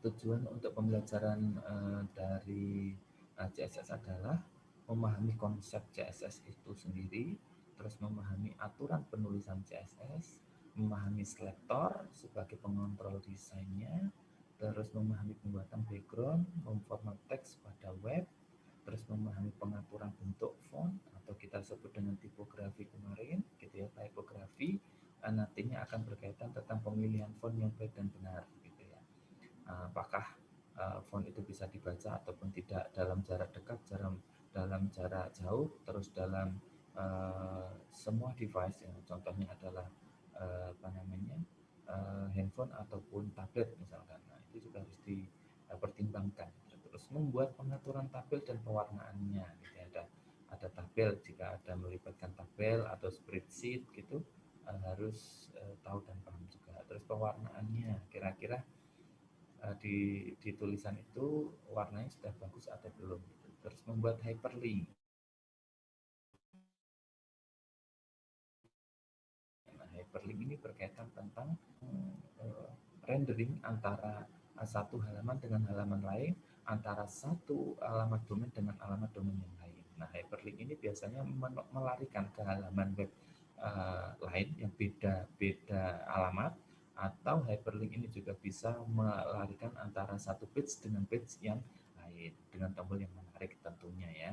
Tujuan untuk pembelajaran dari CSS adalah memahami konsep CSS itu sendiri, terus memahami aturan penulisan CSS, memahami selector sebagai pengontrol desainnya, terus memahami pembuatan background, memformat teks pada web, terus memahami pengaturan bentuk font atau kita sebut dengan tipografi kemarin, gitu ya, typography. Nantinya akan berkaitan tentang pemilihan font yang baik dan benar, gitu ya. Apakah font itu bisa dibaca ataupun tidak dalam jarak dekat, dalam jarak jauh, terus dalam semua device, ya. Contohnya adalah apa namanya, handphone ataupun tablet misalkan. Nah, itu juga harus dipertimbangkan. Terus membuat pengaturan tabel dan pewarnaannya, gitu ya. Ada tabel, jika ada melibatkan tabel atau spreadsheet gitu, harus tahu dan paham juga. Terus pewarnaannya, kira-kira di tulisan itu warnanya sudah bagus atau belum, gitu. Terus membuat hyperlink. Nah, hyperlink ini berkaitan tentang rendering antara satu halaman dengan halaman lain, antara satu alamat domain dengan alamat domain yang lain. Nah, hyperlink ini biasanya melarikan ke halaman web lain yang beda alamat, atau hyperlink ini juga bisa melarikan antara satu page dengan page yang lain dengan tombol yang menarik tentunya, ya.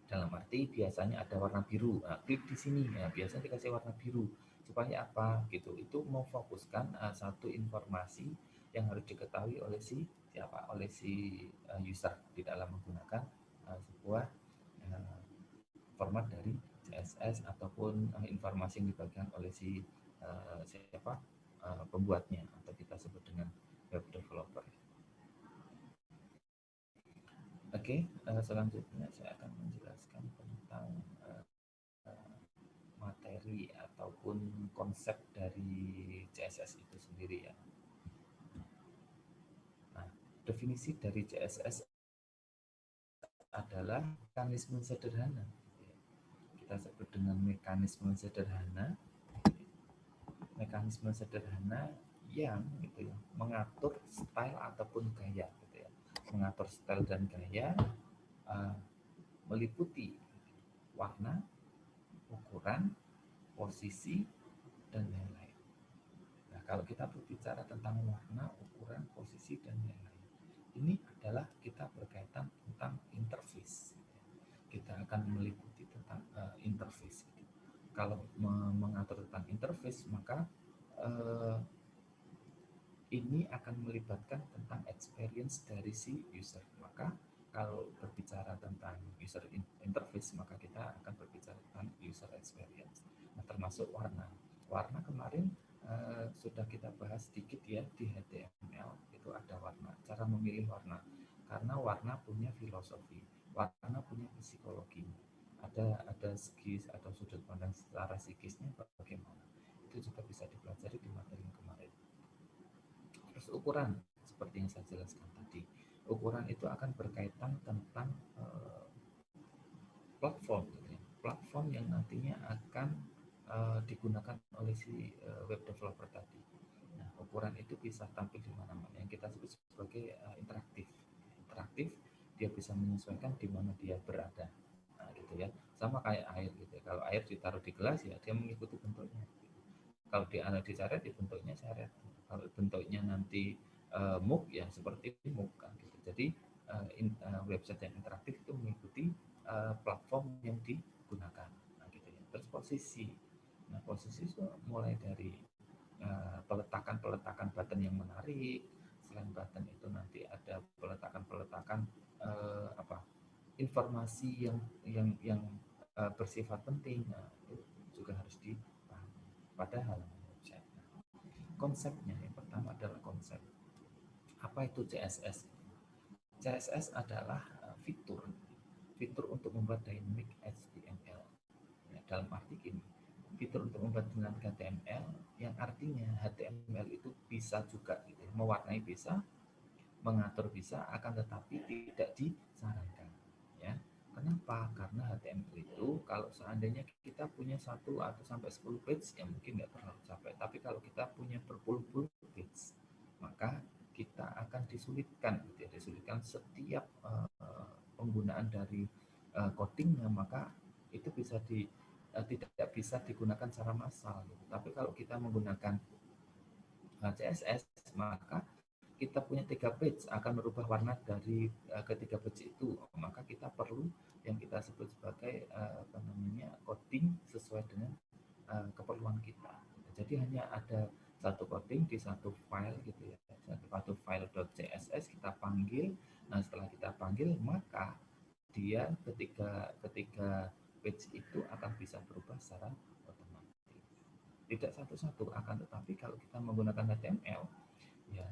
Dalam arti biasanya ada warna biru. Nah, klik di sini, ya, biasanya dikasih warna biru supaya apa gitu. Itu memfokuskan satu informasi yang harus diketahui oleh si user di dalam menggunakan sebuah uh, format dari CSS ataupun informasi yang dibagikan oleh pembuatnya, atau kita sebut dengan web developer. Oke, selanjutnya saya akan menjelaskan tentang materi ataupun konsep dari CSS itu sendiri, ya. Nah, definisi dari CSS adalah mekanisme sederhana. Kita sebut dengan mekanisme sederhana. Mekanisme sederhana yang gitu ya, mengatur style ataupun gaya, gitu ya. Mengatur style dan gaya meliputi warna, ukuran, posisi, dan lain-lain. Nah, kalau kita berbicara tentang warna, ukuran, posisi, dan lain-lain, ini adalah kita berkaitan tentang interface. Kita akan meliputi tentang interface. Kalau mengatur tentang interface, maka ini akan melibatkan tentang experience dari si user. Maka kalau berbicara tentang user interface, maka kita akan berbicara tentang user experience. Nah, termasuk warna. Warna kemarin sudah kita bahas sedikit, ya, di HTML itu ada warna, cara memilih warna. Karena warna punya filosofi, warna punya psikologi. Ada segi atau sudut pandang secara psikisnya bagaimana. Itu juga bisa dipelajari di materi yang kemarin. Terus ukuran, seperti yang saya jelaskan tadi, ukuran itu akan berkaitan tentang platform, gitu ya. Platform yang nantinya akan digunakan oleh si web developer tadi. Nah, ukuran itu bisa tampil di mana-mana, yang kita sebut sebagai interaktif. Interaktif, dia bisa menyesuaikan di mana dia berada. Nah, gitu ya. Sama kayak air, gitu ya. Kalau air ditaruh di gelas, ya dia mengikuti bentuknya. Kalau dicaret, ya bentuknya seret. Kalau bentuknya nanti MOOC, ya seperti MOOC kan, gitu. Jadi website yang interaktif itu mengikuti platform yang digunakan. Nah, gitu ya. Terus posisi. Nah, posisi itu mulai dari peletakan button yang menarik. Selain button itu nanti ada peletakan informasi yang bersifat penting. Nah, itu juga harus dipahami pada halaman website. Konsepnya yang pertama adalah konsep. Apa itu CSS? CSS adalah fitur untuk membuat dynamic HTML. Ya, dalam arti gini, fitur untuk membuat dengan HTML yang artinya HTML itu bisa juga gitu, mewarnai bisa, mengatur bisa, akan tetapi tidak disarankan, ya. Kenapa? Karena HTML itu kalau seandainya kita punya 1 atau sampai 10 page, ya mungkin nggak terlalu capek. Tapi kalau kita punya berpuluh-puluh page, maka kita akan disulitkan, gitu ya, disulitkan setiap penggunaan dari codingnya, maka itu tidak bisa digunakan secara massal. Gitu. Tapi kalau kita menggunakan CSS, maka kita punya 3 page akan merubah warna dari ketiga page itu, maka kita perlu yang kita sebut sebagai coding sesuai dengan keperluan kita. Jadi hanya ada satu coding di satu file gitu ya, satu file .css kita panggil. Nah setelah kita panggil, maka dia ketika page itu akan bisa berubah secara otomatis. Tidak satu-satu, akan tetapi kalau kita menggunakan HTML, ya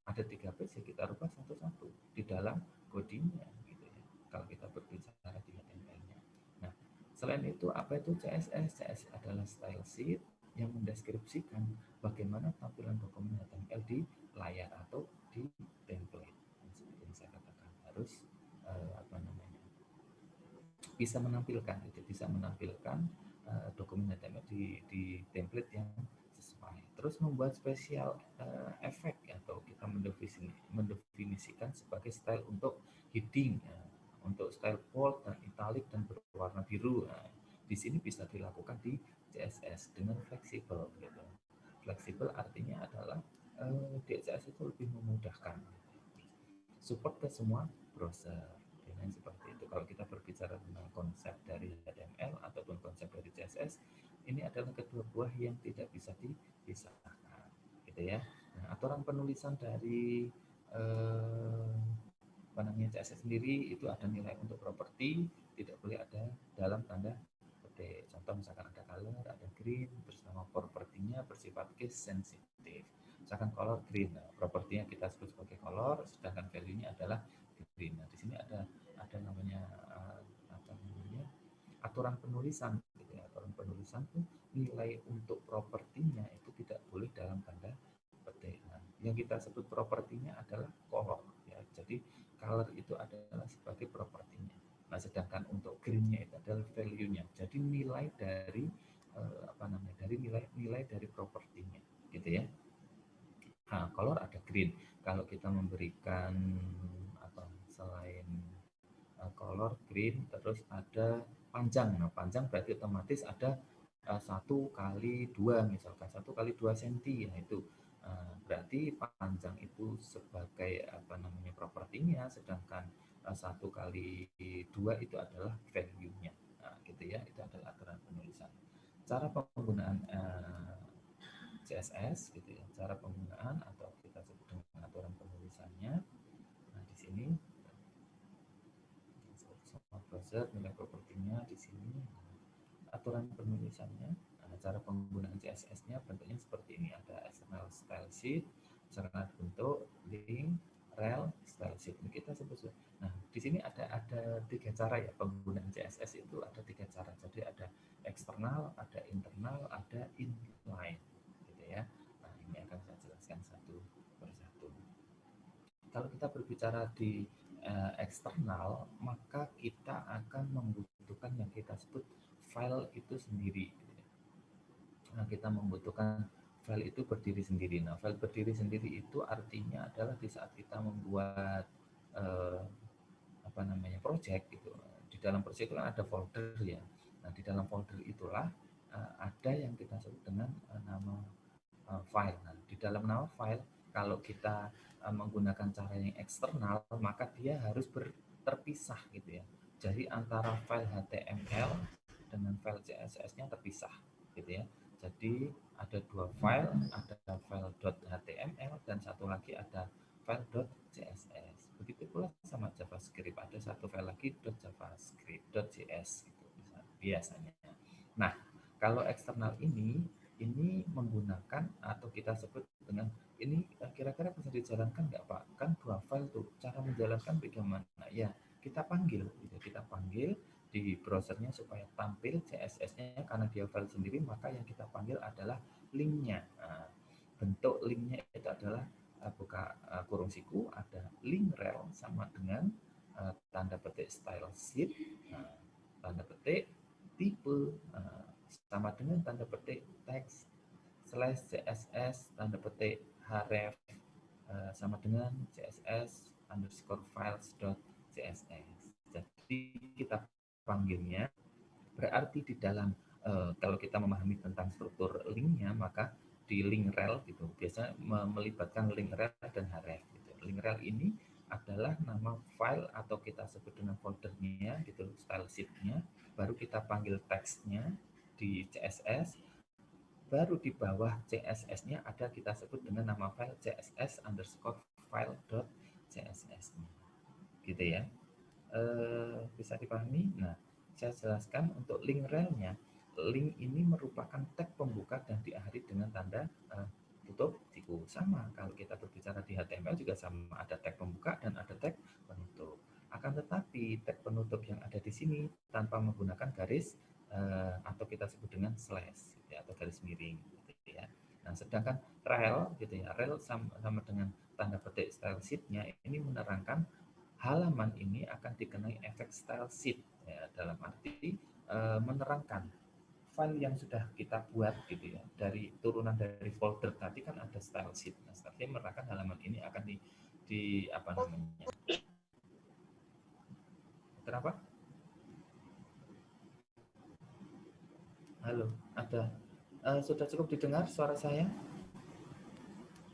ada 3 page, ya kita rubah satu-satu di dalam codingnya gitu ya, kalau kita berbicara di HTML-nya. Nah, selain itu apa itu CSS? CSS adalah style sheet yang mendeskripsikan bagaimana tampilan dokumen HTML di layar atau di template. Seperti yang saya katakan, harus bisa menampilkan dokumen HTML di template yang sesuai. Terus membuat spesial efek atau kita mendefinisikan sebagai style untuk heading, untuk style bold dan italic dan berwarna biru. Nah, di sini bisa dilakukan di CSS dengan fleksibel. Gitu. Fleksibel artinya adalah di CSS itu lebih memudahkan, support ke semua browser. Dengan seperti itu, kalau kita berbicara tentang konsep dari HTML ataupun konsep dari CSS, ini adalah kedua buah yang tidak bisa dipisahkan, gitu ya. Nah, aturan penulisan dari CSS sendiri itu ada nilai untuk properti, tidak boleh ada dalam tanda petik. Contoh misalkan ada color, ada green, bersama propertinya bersifat case sensitive. Misalkan color green, nah, propertinya kita sebut sebagai color, sedangkan value-nya adalah green. Nah, di sini ada namanya aturan penulisan. Gitu ya. Aturan penulisan itu nilai untuk propertinya itu tidak boleh dalam tanda petik. Nah, yang kita sebut propertinya adalah color. Ya. Jadi color itu adalah sebagai propertinya. Nah, sedangkan untuk green-nya itu adalah value-nya. Jadi nilai dari nilai dari propertinya, gitu ya. Nah, color ada green. Kalau kita memberikan selain color green, terus ada panjang. Nah, panjang berarti otomatis ada 1 kali 2, misalkan 1 kali 2 cm. Nah, itu berarti panjang itu sebagai propertinya, sedangkan 1 kali 2 itu adalah value-nya. Nah, gitu ya, itu adalah aturan penulisan. Cara penggunaan CSS gitu ya, cara penggunaan atau kita sebut dengan aturan penulisannya. Nah, di sini sama browser nilai propertinya di sini, aturan penulisannya. Nah, cara penggunaan CSS-nya bentuknya seperti ini, ada external style sheet, misalkan bentuk link, rel, style sheet. Ini kita sebut. Nah, di sini ada 3 cara ya penggunaan CSS itu, ada 3 cara. Jadi ada eksternal, ada internal, ada inline. Ya. Nah, ini akan saya jelaskan satu persatu. Kalau kita berbicara di eksternal, maka kita akan membutuhkan yang kita sebut file itu sendiri. Nah, kita membutuhkan file itu berdiri sendiri. Nah, file berdiri sendiri itu artinya adalah di saat kita membuat project gitu. Di dalam project itu kan ada folder ya. Nah, di dalam folder itulah ada yang kita sebut dengan nama file. Nah, di dalam nama file, kalau kita menggunakan cara yang eksternal, maka dia harus terpisah gitu ya. Jadi antara file HTML dengan file CSS-nya terpisah gitu ya. Jadi ada 2 file, ada file .html dan satu lagi ada file .css. Begitu pula sama JavaScript, ada satu file lagi .javascript.js gitu biasanya. Nah, kalau eksternal ini menggunakan atau kita sebut dengan ini kira-kira bisa dijalankan nggak Pak? Kan 2 file tuh, cara menjalankan bagaimana? Ya, kita panggil di browsernya supaya tampil CSS-nya, karena dia file sendiri, maka yang kita panggil adalah linknya. Nah, bentuk linknya itu adalah buka kurung siku, ada link rel sama dengan tanda petik style sheet, tanda petik tipe, sama dengan tanda petik text /css tanda petik href sama dengan css underscore files.css. Jadi kita panggilnya berarti di dalam kalau kita memahami tentang struktur linknya, maka di link rel gitu biasanya melibatkan link rel dan href gitu. Link rel ini adalah nama file atau kita sebut dengan foldernya gitu, style sheet-nya, baru kita panggil teksnya di CSS, baru di bawah CSS-nya ada kita sebut dengan nama file css underscore file.css gitu ya. Bisa dipahami? Nah, saya jelaskan untuk link relnya. Link ini merupakan tag pembuka dan diakhiri dengan tanda tutup siku. Sama kalau kita berbicara di HTML juga sama, ada tag pembuka dan ada tag penutup. Akan tetapi tag penutup yang ada di sini tanpa menggunakan garis atau kita sebut dengan slash gitu ya, atau garis miring gitu ya. Nah, sedangkan rel gitu ya, rel sama dengan tanda petik style sheet-nya ini menerangkan halaman ini akan dikenai efek style sheet ya, dalam arti menerangkan file yang sudah kita buat gitu ya, dari turunan dari folder tadi kan ada style sheet. Nah, style sheet menerangkan halaman ini akan di apa namanya? Kenapa? Halo, ada sudah cukup didengar suara saya?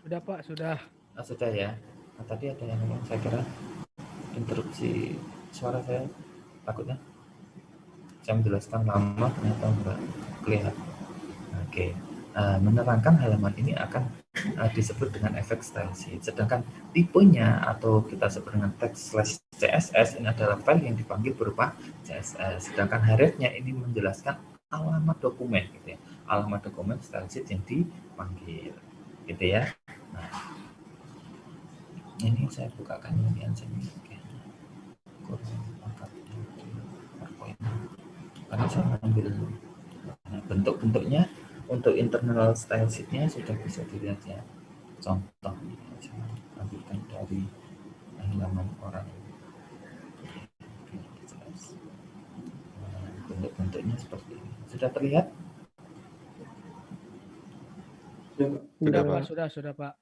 Sudah Pak, sudah. Sudah ya. Nah, tadi ada yang ngomong, saya kira interupsi suara saya, takutnya saya menjelaskan lama ternyata enggak kelihatan. Oke, menerangkan halaman ini akan disebut dengan efek style sheet. Sedangkan tipenya atau kita sebut dengan text/css ini adalah file yang dipanggil berupa CSS. Sedangkan hrefnya ini menjelaskan alamat dokumen, gitu ya. Alamat dokumen style sheet yang dipanggil, gitu ya. Nah, ini saya bukakan ini aja nih. Oke. Karena saya ambil bentuk-bentuknya untuk internal style sheet-nya sudah bisa dilihat ya. Contoh saya ambilkan dari halaman orang. Bentuk-bentuknya seperti ini. Sudah terlihat? Sudah Pak? Pak, sudah Pak.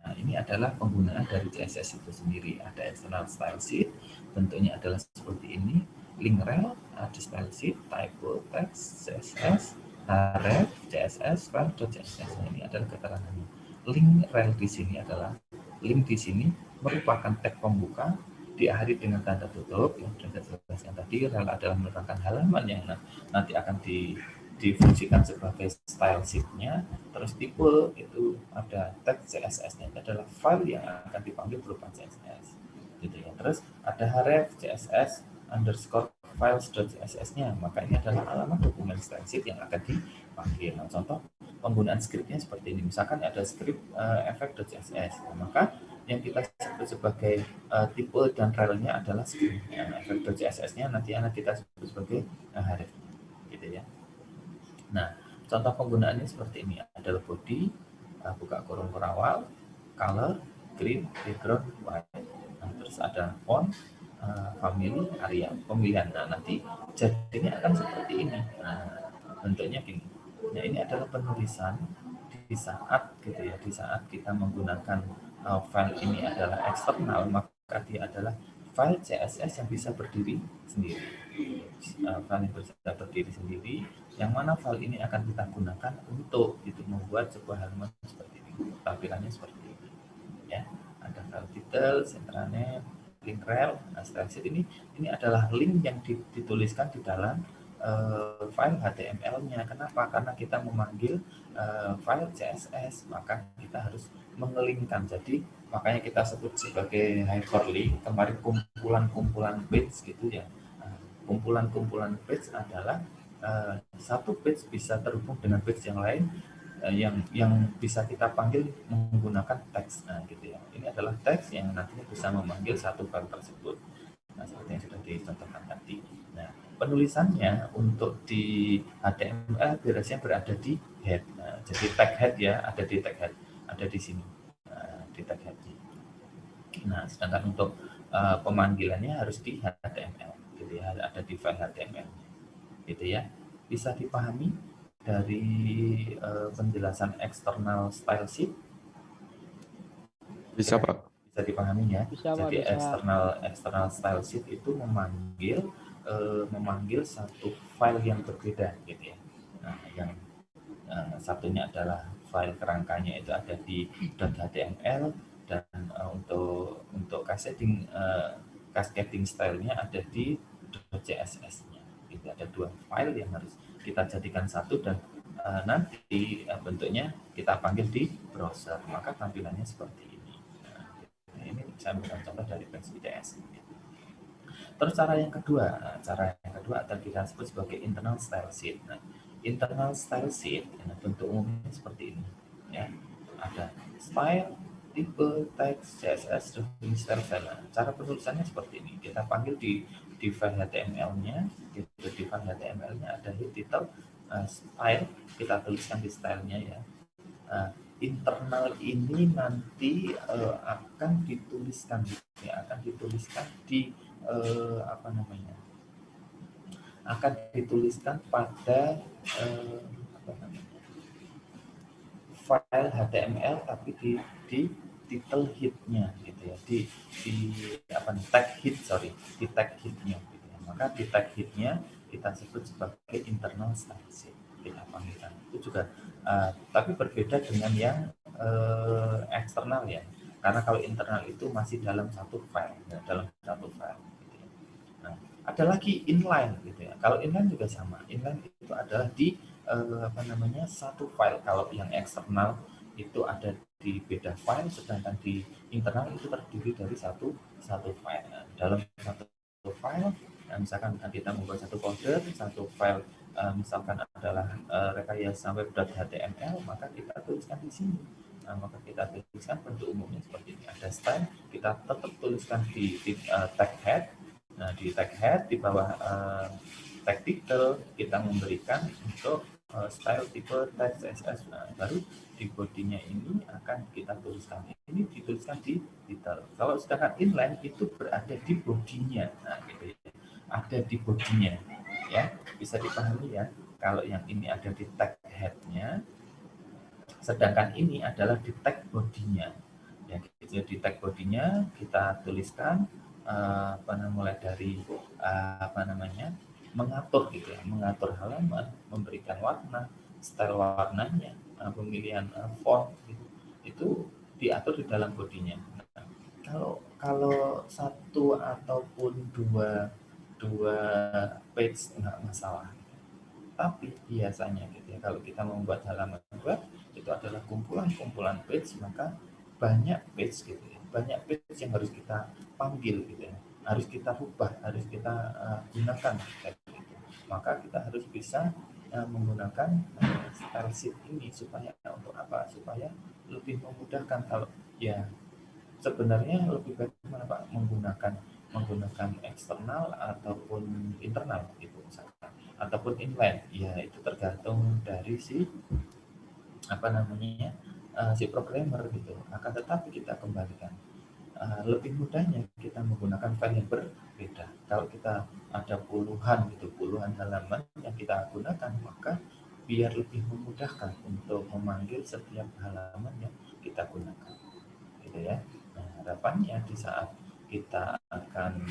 Nah, ini adalah penggunaan dari CSS itu sendiri. Ada external style sheet, bentuknya adalah seperti ini. Link rel, ada style sheet, typo, text, CSS, href, CSS, file.css. Ini adalah keterangannya. Link rel di sini adalah link di sini merupakan tag pembuka diakhiri dengan tanda tutup yang sudah saya jelaskan tadi. Rel adalah merupakan halaman yang nanti akan difungsikan sebagai style sheet-nya. Terus tipe itu ada tag CSS-nya, itu adalah file yang akan dipanggil berupa CSS gitu ya. Terus ada href CSS underscore files.css-nya, maka ini adalah alamat dokumen style sheet yang akan dipanggil. Nah, contoh penggunaan script-nya seperti ini, misalkan ada script efek.css, maka yang kita sebut sebagai tipe dan relnya adalah script. Efek.css-nya nanti akan kita sebut sebagai href gitu ya. Nah, contoh penggunaannya seperti ini. Adalah body, buka kurung perawal, color, green, background, white. Nah, terus ada font, family, area, pemilihan. Nah, nanti jadinya akan seperti ini. Nah, bentuknya gini. Nah, ini adalah penulisan di saat gitu ya, di saat kita menggunakan file ini adalah eksternal, maka dia adalah file CSS yang bisa berdiri sendiri. File yang bisa berdiri sendiri, yang mana file ini akan kita gunakan untuk itu membuat sebuah halaman seperti ini, tampilannya seperti ini ya. Ada file detail, intranet, link rel. Nah, style sheet ini adalah link yang dituliskan di dalam file HTML-nya. Kenapa? Karena kita memanggil file CSS, maka kita harus mengelingkan. Jadi makanya kita sebut sebagai hyperlink. Kemarin kumpulan-kumpulan page gitu ya. Kumpulan-kumpulan page adalah satu page bisa terhubung dengan page yang lain yang bisa kita panggil menggunakan teks. Nah, gitu ya. Ini adalah teks yang nantinya bisa memanggil satu file tersebut. Nah, seperti yang sudah dicontohkan tadi. Nah, penulisannya untuk di HTML biasanya berada di head. Nah, jadi tag head ya, ada di tag head, ada di sini. Nah, di tag head. Nah, sedangkan untuk pemanggilannya harus di HTML, gitu ya, ada di file HTML, gitu ya. Bisa dipahami dari penjelasan eksternal style sheet? Bisa, Pak. Bisa dipahami ya. Bisa, Pak, Jadi bisa. external style sheet itu memanggil satu file yang berbeda gitu ya. Nah, yang satunya adalah file kerangkanya itu ada di .html dan untuk cascading style-nya ada di .css-nya. Itu ada dua file yang harus kita jadikan satu dan nanti bentuknya kita panggil di browser, maka tampilannya seperti ini. Nah, ini saya berikan contoh dari Page.js. Terus cara yang kedua adalah kita sebut sebagai internal style sheet. Nah, internal style sheet bentuk umumnya seperti ini, ya. Ada style, tipe, teks, CSS, dan style. Nah, cara penulisannya seperti ini. Kita panggil di file HTML-nya, di file HTML-nya ada title, style, kita tuliskan di style-nya ya. Internal ini nanti akan dituliskan di akan dituliskan pada file HTML tapi di title head-nya gitu ya, di tag head-nya gitu ya. Maka di tag head-nya kita sebut sebagai internal style sheet, kita panggilkan. Itu juga tapi berbeda dengan yang eksternal ya. Karena kalau internal itu masih dalam satu file, ya, gitu ya. Nah, ada lagi inline gitu ya. Kalau inline juga sama. Inline itu adalah di satu file. Kalau yang eksternal itu ada di beda file, sedangkan di internal itu terdiri dari satu file. Nah, dalam satu file, misalkan kita membuat satu folder, satu file misalkan adalah rekayasa web.html, maka kita tuliskan di sini. Nah, maka kita tuliskan bentuk umumnya seperti ini. Ada style, kita tetap tuliskan di tag head. Nah, di tag head di bawah tag title kita memberikan untuk style, tipe, teks, CSS. Nah, baru di bodinya ini akan kita tuliskan. Ini dituliskan di title. Kalau sedangkan inline itu berada di bodinya. Nah, gitu ya. Ada di bodinya. Ya, bisa dipahami ya. Kalau yang ini ada di tag head-nya, sedangkan ini adalah di tag bodinya. Ya, gitu. Di tag bodinya kita tuliskan mulai dari mengatur gitu ya, mengatur halaman, memberikan warna, style warnanya, pemilihan font gitu. Itu diatur di dalam bodinya. Nah, kalau satu ataupun dua page nggak masalah. Tapi biasanya gitu ya, kalau kita membuat halaman web itu adalah kumpulan page, maka banyak page gitu ya, banyak page yang harus kita panggil gitu ya, harus kita rubah, harus kita gunakan gitu. Maka kita harus bisa menggunakan style sheet ini supaya untuk apa? Supaya lebih memudahkan. Kalau ya sebenarnya lebih baik mana Pak, menggunakan eksternal ataupun internal gitu misalkan, ataupun inline ya, itu tergantung dari si si programmer gitu. Akan tetapi kita kembalikan lebih mudahnya kita menggunakan file yang berbeda. Kalau kita ada puluhan halaman yang kita gunakan, maka biar lebih memudahkan untuk memanggil setiap halaman yang kita gunakan gitu ya. Nah, harapannya di saat kita akan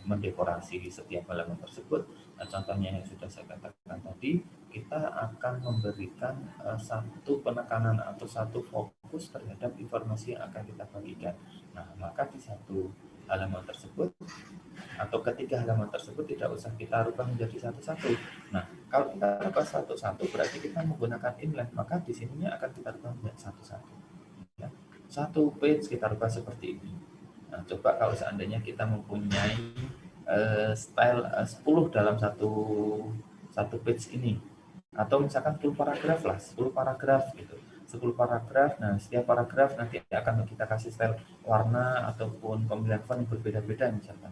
mendekorasi setiap halaman tersebut, contohnya yang sudah saya katakan tadi, kita akan memberikan satu penekanan atau satu fokus terhadap informasi yang akan kita bagikan. Nah, maka di satu halaman tersebut atau ketiga halaman tersebut tidak usah kita rubah menjadi satu-satu. Nah, kalau kita rubah satu-satu berarti kita menggunakan inline, maka di sininya akan kita rubah menjadi satu-satu. Ya. Satu page kita rubah seperti ini. Nah, coba kalau seandainya kita mempunyai style 10 dalam satu page ini, atau misalkan 10 paragraf lah, 10 paragraf gitu. 10 paragraf, nah setiap paragraf nanti akan kita kasih style warna ataupun pemilihan font yang berbeda-beda misalkan.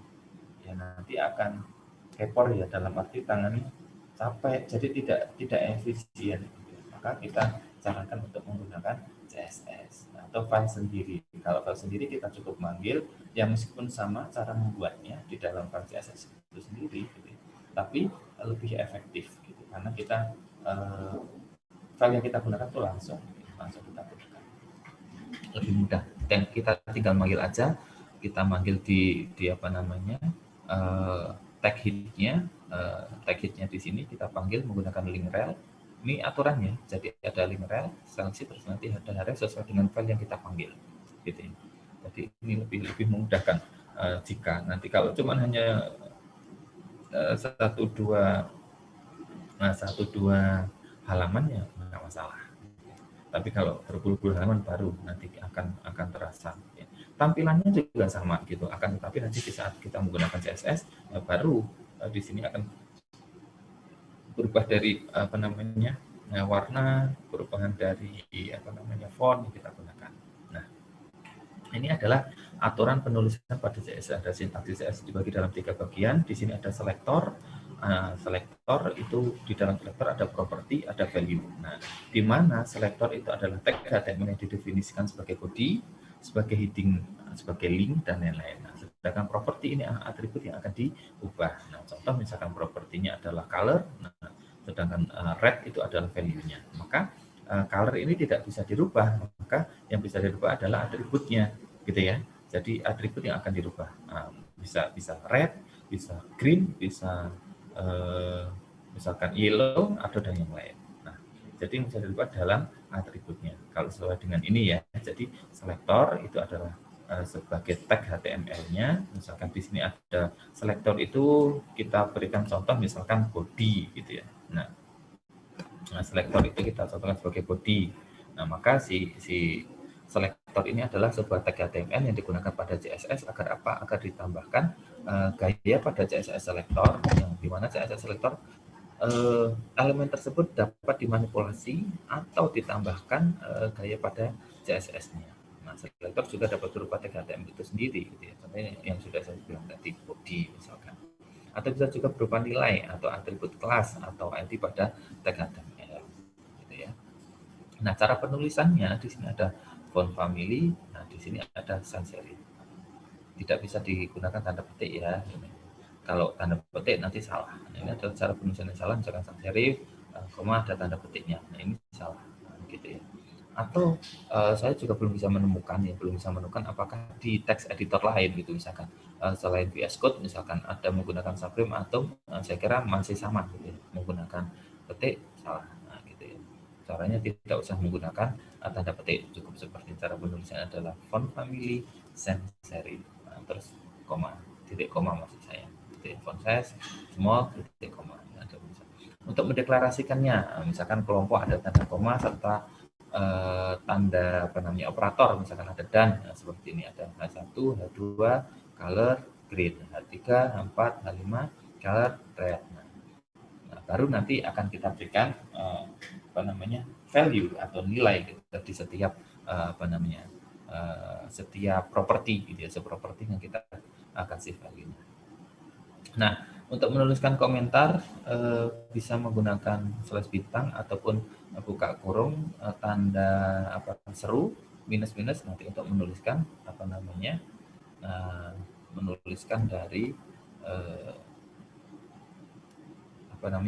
Ya nanti akan kepor ya, dalam arti tangan capek, jadi tidak efisien. Maka kita sarankan untuk menggunakan CSS atau file sendiri. Kalau file sendiri kita cukup manggil, ya meskipun sama cara membuatnya di dalam file CSS itu sendiri, gitu. Tapi lebih efektif gitu, karena kita file yang kita gunakan itu langsung kita gunakan, lebih mudah. Dan kita tinggal manggil aja, kita manggil di apa namanya tag hitnya di sini kita panggil menggunakan link rel. Ini aturannya, jadi ada link rel, seleksi, terus nanti ada rel sesuai dengan file yang kita panggil, gitu ya. Jadi ini lebih memudahkan jika nanti kalau cuma hanya satu dua halaman ya nggak masalah. Tapi kalau berpuluh-puluh halaman baru nanti akan terasa. Ya. Tampilannya juga sama gitu, tapi nanti di saat kita menggunakan CSS baru di sini akan berubah dari warna, perubahan dari font yang kita gunakan. Nah, ini adalah aturan penulisan pada CSS. Ada sintaksis CSS dibagi dalam 3 bagian. Di sini ada selektor. Selektor itu di dalam selektor ada properti, ada value. Nah, di mana selektor itu adalah tag HTML yang didefinisikan sebagai body, sebagai heading, sebagai link dan lain-lain. Nah, sedangkan properti ini atribut yang akan diubah. Nah, contoh misalkan propertinya adalah color, nah, sedangkan red itu adalah value-nya. Maka color ini tidak bisa dirubah, maka yang bisa dirubah adalah atributnya, gitu ya. Jadi atribut yang akan dirubah bisa red, bisa green, bisa misalkan yellow atau dan yang lain. Nah, jadi yang bisa dirubah dalam atributnya. Kalau sesuai dengan ini ya, jadi selektor itu adalah sebagai tag HTML-nya. Misalkan di sini ada selektor itu kita berikan contoh misalkan body gitu ya. Nah selektor itu kita contohkan sebagai body. Nah, maka si selektor ini adalah sebuah tag HTML yang digunakan pada CSS agar apa? Agar ditambahkan gaya pada CSS selektor, yang dimana CSS selektor elemen tersebut dapat dimanipulasi atau ditambahkan gaya pada CSS-nya. Nah, selektor juga dapat berupa tag HTML itu sendiri, gitu ya. Contohnya yang sudah saya bilang tadi, body misalkan. Atau bisa juga berupa nilai atau atribut kelas atau ID pada tag HTML, gitu ya. Nah, cara penulisannya di sini ada font family, nah di sini ada sans serif. Tidak bisa digunakan tanda petik ya. Kalau tanda petik nanti salah. Nah, ini adalah cara penulisan yang salah, misalkan sans serif, koma ada tanda petiknya. Nah, ini salah, gitu ya. Atau saya juga belum bisa menemukan apakah di teks editor lain gitu misalkan selain VS Code misalkan ada menggunakan Sublime atau saya kira masih sama gitu ya, menggunakan petik salah. Nah, gitu ya. Caranya tidak usah menggunakan tanda petik, cukup seperti cara penulisan adalah font family, sans serif, terus koma, titik koma maksud saya, titik font size, small, titik koma. Untuk mendeklarasikannya, misalkan kelompok ada tanda koma serta tanda operator, misalkan ada dan seperti ini, ada H1, H2, color green, H3, H4, H5, color red. Nah, baru nanti akan kita berikan value atau nilai gitu, di setiap setiap properti gitu ya, properti yang kita kasih value. Nah, untuk menuliskan komentar bisa menggunakan slash bintang ataupun buka kurung tanda seru minus nanti untuk menuliskan menuliskan dari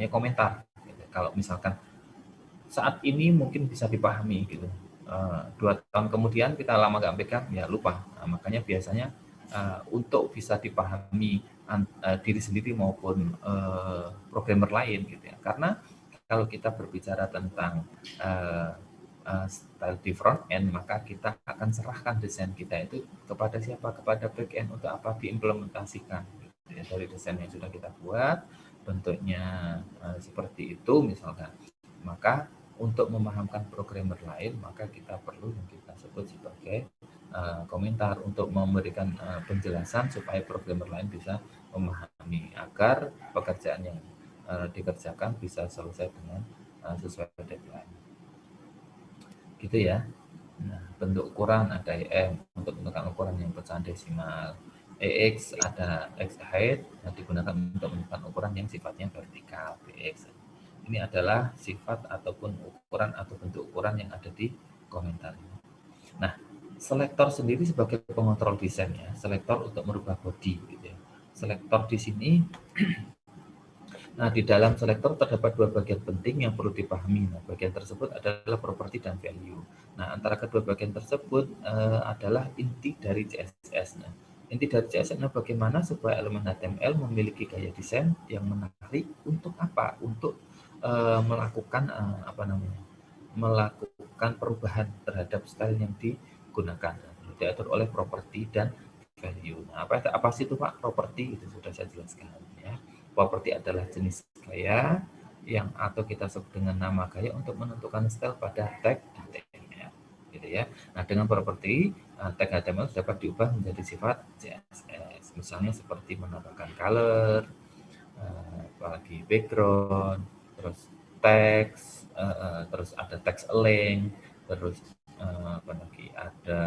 komentar. Kalau misalkan saat ini mungkin bisa dipahami gitu. 2 tahun kemudian kita lama nggak pegang ya lupa. Nah, makanya biasanya untuk bisa dipahami diri sendiri maupun programmer lain gitu ya. Karena kalau kita berbicara tentang style di front end, maka kita akan serahkan desain kita itu kepada siapa? Kepada back end untuk apa? Diimplementasikan gitu ya, dari desain yang sudah kita buat bentuknya seperti itu misalkan. Maka untuk memahamkan programmer lain, maka kita perlu yang kita sebut sebagai komentar untuk memberikan penjelasan supaya programmer lain bisa memahami agar pekerjaan yang dikerjakan bisa selesai dengan sesuai deadline. Gitu ya. Nah, bentuk ukuran ada EM untuk menentukan ukuran yang pecahan desimal. EX ada X height yang digunakan untuk menentukan ukuran yang sifatnya vertikal, BX. Ini adalah sifat ataupun ukuran atau bentuk ukuran yang ada di komentar. Nah, selektor sendiri sebagai pengontrol desainnya, selektor untuk merubah body gitu ya. Selektor di sini Nah, di dalam selektor terdapat dua bagian penting yang perlu dipahami. Nah, bagian tersebut adalah property dan value. Nah, antara kedua bagian tersebut adalah inti dari CSS. Nah, inti dari CSS adalah bagaimana sebuah elemen HTML memiliki gaya desain yang menarik untuk apa? Untuk melakukan melakukan perubahan terhadap style yang digunakan. Diatur oleh property dan value. Nah, apa sih itu Pak? Property itu sudah saya jelaskan ya. Property adalah jenis gaya yang atau kita sebut dengan nama gaya untuk menentukan style pada tag HTML, gitu ya. Nah, dengan property tag HTML dapat diubah menjadi sifat CSS. Misalnya seperti menambahkan color, apalagi background, terus teks, terus ada text link, terus apa lagi ada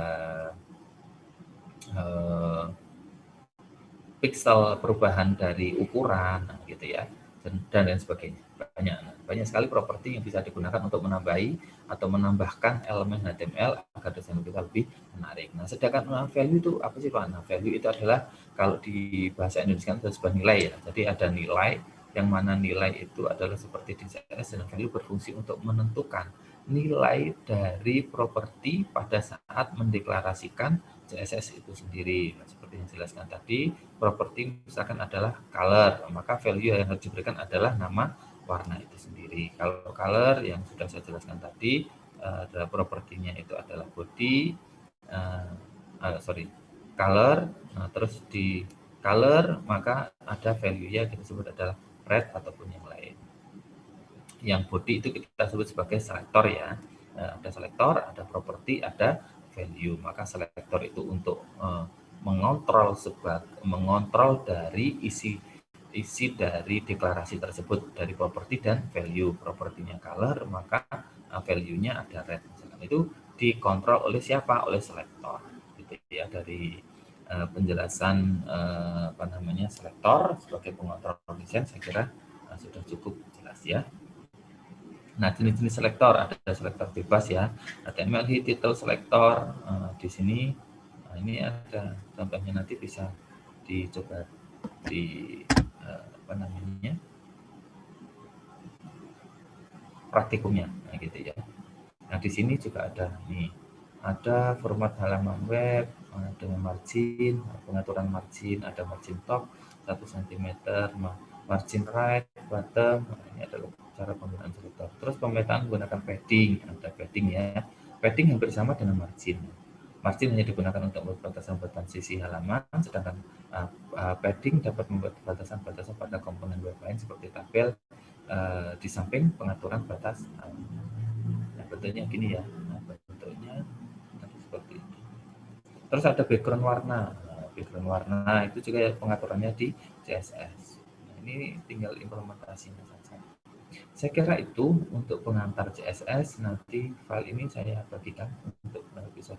pixel perubahan dari ukuran, gitu ya, dan lain sebagainya. Banyak sekali properti yang bisa digunakan untuk menambahi atau menambahkan elemen HTML agar desain kita lebih menarik. Nah, sedangkan value itu apa sih Pak? Nah, value itu adalah kalau di bahasa Indonesia itu sebuah nilai ya. Jadi ada nilai yang mana nilai itu adalah seperti di CSS dan value berfungsi untuk menentukan nilai dari properti pada saat mendeklarasikan CSS itu sendiri. Nah, seperti yang dijelaskan tadi, properti misalkan adalah color, maka value yang harus diberikan adalah nama warna itu sendiri. Kalau color yang sudah saya jelaskan tadi, adalah propertinya itu adalah body, color, terus di color maka ada value-nya kita sebut adalah red ataupun yang lain. Yang body itu kita sebut sebagai selektor ya. Ada selektor, ada properti, ada value. Maka selektor itu untuk mengontrol dari isi dari deklarasi tersebut, dari properti dan value. Propertinya color, maka value-nya ada red. Misalkan itu dikontrol oleh siapa? Oleh selektor. Gitu ya, dari penjelasan selektor sebagai pengontrol desain saya kira sudah cukup jelas ya. Nah, jenis-jenis selektor ada selektor bebas ya, HTML title selektor di sini. Nah, ini ada contohnya, nanti bisa dicoba di praktikumnya, nah, gitu ya. Nah, di sini juga ada nih, ada format halaman web dengan margin, pengaturan margin, ada margin top 1 cm, margin right, bottom. Nah, ini adalah cara penggunaan selektor. Terus pemetaan menggunakan padding, ada padding ya. Padding hampir sama dengan margin. Margin hanya digunakan untuk batasan-batasan sisi halaman, sedangkan padding dapat membuat batasan-batasan pada komponen web lain seperti tabel di samping pengaturan batas. Nah, bentuknya gini ya. Nah, bentuknya seperti ini. Terus ada background warna. Nah, background warna itu juga pengaturannya di CSS. Nah, ini tinggal implementasinya saja. Saya kira itu untuk pengantar CSS. Nanti file ini saya bagikan untuk bisa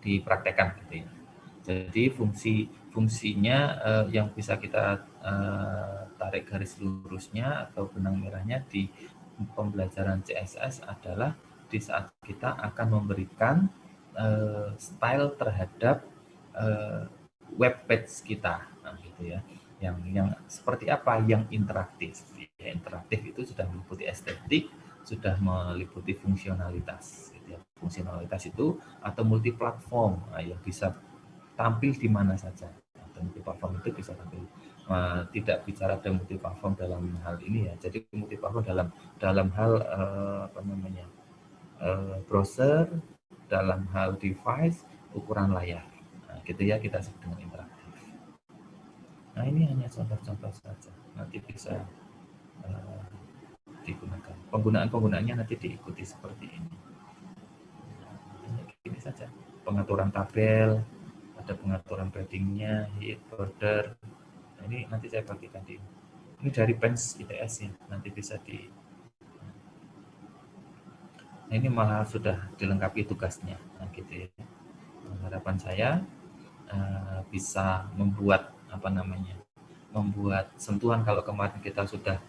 dipraktekkan gitu ya. Jadi fungsinya yang bisa kita tarik garis lurusnya atau benang merahnya di pembelajaran CSS adalah di saat kita akan memberikan style terhadap web page kita, nah, gitu ya. Yang seperti apa? Yang interaktif. Ya, interaktif itu sudah meliputi estetik, sudah meliputi fungsionalitas. Gitu ya. Fungsionalitas itu atau multiplatform yang bisa tampil di mana saja. Atau multiplatform itu bisa tampil. Tidak bicara ada multiplatform dalam hal ini ya. Jadi multiplatform dalam hal browser, dalam hal device, ukuran layar. Nah, gitu ya, kita sebut dengan interaktif. Nah, ini hanya contoh-contoh saja. Nanti bisa digunakan. Penggunaannya nanti diikuti seperti ini. Nah, ini saja. Pengaturan tabel, ada pengaturan paddingnya, height, border. Nah, ini nanti saya bagikan di ini dari Pens ITS ya. Nanti bisa di. Nah, ini malah sudah dilengkapi tugasnya. Nah, gitu ya. Harapan saya bisa membuat membuat sentuhan. Kalau kemarin kita sudah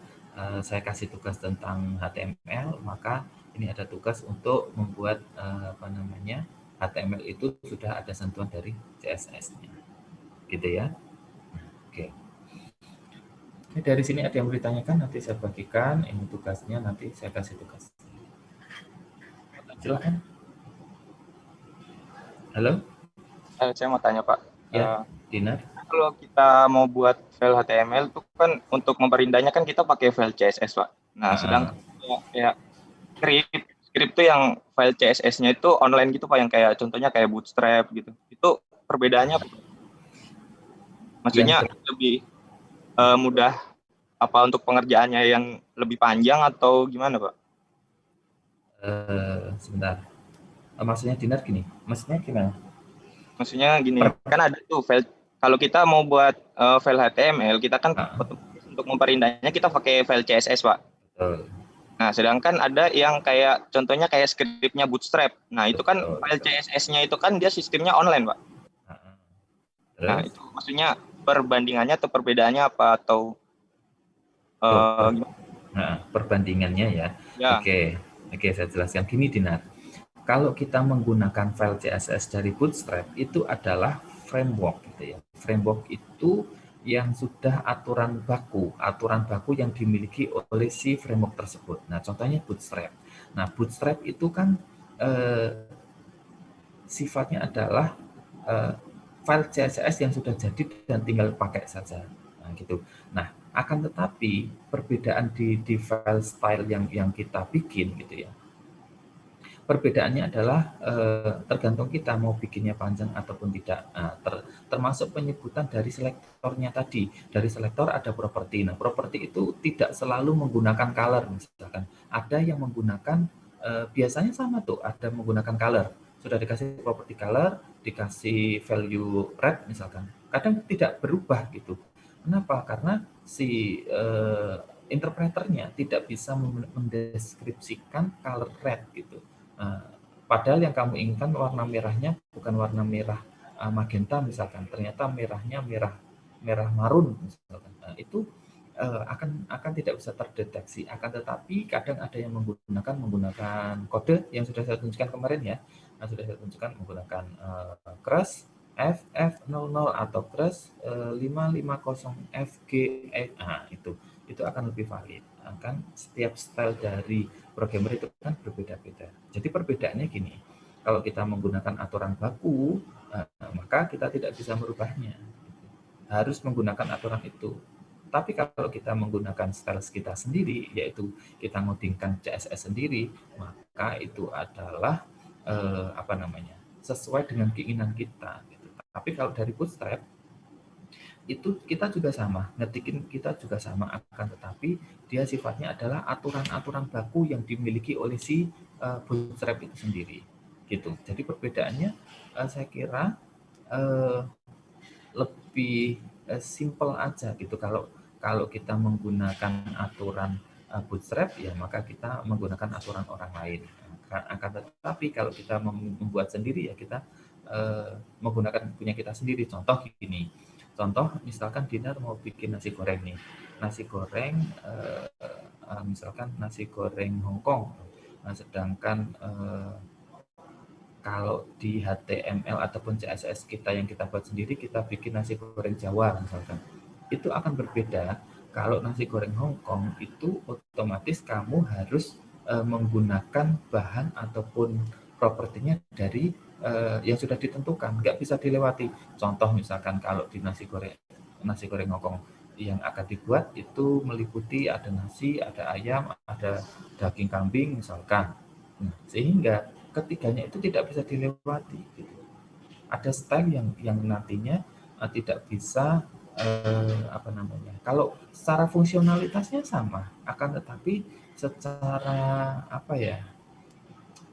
saya kasih tugas tentang HTML, maka ini ada tugas untuk membuat HTML itu sudah ada sentuhan dari CSS-nya, gitu ya. Oke. Oke, dari sini ada yang mau ditanyakan, nanti saya bagikan. Ini tugasnya, nanti saya kasih tugas. Silakan. Halo? Saya mau tanya Pak, Ya, Dinar. kalau kita mau buat file HTML itu kan untuk memperindahnya kan kita pakai file CSS Pak. Nah, sedangkan kayak script itu yang file CSS-nya itu online gitu Pak, yang kayak contohnya kayak Bootstrap gitu. Itu perbedaannya apa? Maksudnya lebih mudah apa untuk pengerjaannya yang lebih panjang atau gimana Pak? Sebentar. Maksudnya Dinar gini, maksudnya gimana? Maksudnya gini, kan ada tuh file, kalau kita mau buat file HTML, kita kan otomatis untuk memperindahnya kita pakai file CSS Pak. Nah, sedangkan ada yang kayak contohnya kayak scriptnya Bootstrap. Nah, itu kan file CSS-nya itu kan dia sistemnya online, Pak. Nah, itu maksudnya perbandingannya atau perbedaannya apa atau perbandingannya ya. Oke, saya jelaskan gini Dinar. Kalau kita menggunakan file CSS dari Bootstrap itu adalah framework gitu ya. Framework itu yang sudah aturan baku yang dimiliki oleh si framework tersebut. Nah, contohnya Bootstrap. Nah, Bootstrap itu kan sifatnya adalah file CSS yang sudah jadi dan tinggal pakai saja. Nah, gitu. Nah, akan tetapi perbedaan di file style yang kita bikin gitu ya. Perbedaannya adalah tergantung kita mau bikinnya panjang ataupun tidak. Nah, termasuk penyebutan dari selektornya tadi. Dari selektor ada properti. Nah, properti itu tidak selalu menggunakan color misalkan. Ada yang menggunakan biasanya sama tuh, ada menggunakan color. Sudah dikasih properti color, dikasih value red misalkan. Kadang tidak berubah gitu. Kenapa? Karena si interpreternya tidak bisa mendeskripsikan color red gitu. Padahal yang kamu inginkan warna merahnya bukan warna merah magenta misalkan, ternyata merahnya merah marun misalkan. Nah, itu akan tidak bisa terdeteksi. Akan tetapi kadang ada yang menggunakan kode yang sudah saya tunjukkan kemarin ya. Nah, sudah saya tunjukkan menggunakan crush FF00 atau crush 550FG. Nah, itu akan lebih valid. Kan setiap style dari programmer itu kan berbeda-beda. Jadi perbedaannya gini, kalau kita menggunakan aturan baku, maka kita tidak bisa merubahnya. Harus menggunakan aturan itu. Tapi kalau kita menggunakan style kita sendiri, yaitu kita ngodingkan CSS sendiri, maka itu adalah sesuai dengan keinginan kita. Gitu. Tapi kalau dari Bootstrap, itu kita juga sama, ngetikin kita juga sama, akan tetapi dia sifatnya adalah aturan-aturan baku yang dimiliki oleh si Bootstrap itu sendiri gitu. Jadi perbedaannya saya kira lebih simple aja gitu. Kalau kita menggunakan aturan Bootstrap ya maka kita menggunakan aturan orang lain. Akan tetapi kalau kita membuat sendiri ya kita menggunakan punya kita sendiri. Contoh misalkan Dinar mau bikin nasi goreng nih. Nasi goreng misalkan nasi goreng Hongkong. Nah, sedangkan kalau di HTML ataupun CSS kita yang kita buat sendiri, kita bikin nasi goreng Jawa misalkan. Itu akan berbeda. Kalau nasi goreng Hongkong itu otomatis kamu harus menggunakan bahan ataupun propertinya dari yang sudah ditentukan, nggak bisa dilewati. Contoh misalkan kalau di nasi goreng Hongkong yang akan dibuat itu meliputi ada nasi, ada ayam, ada daging kambing misalkan. Nah, sehingga ketiganya itu tidak bisa dilewati. Gitu. Ada style yang nantinya tidak bisa kalau secara fungsionalitasnya sama, akan tetapi secara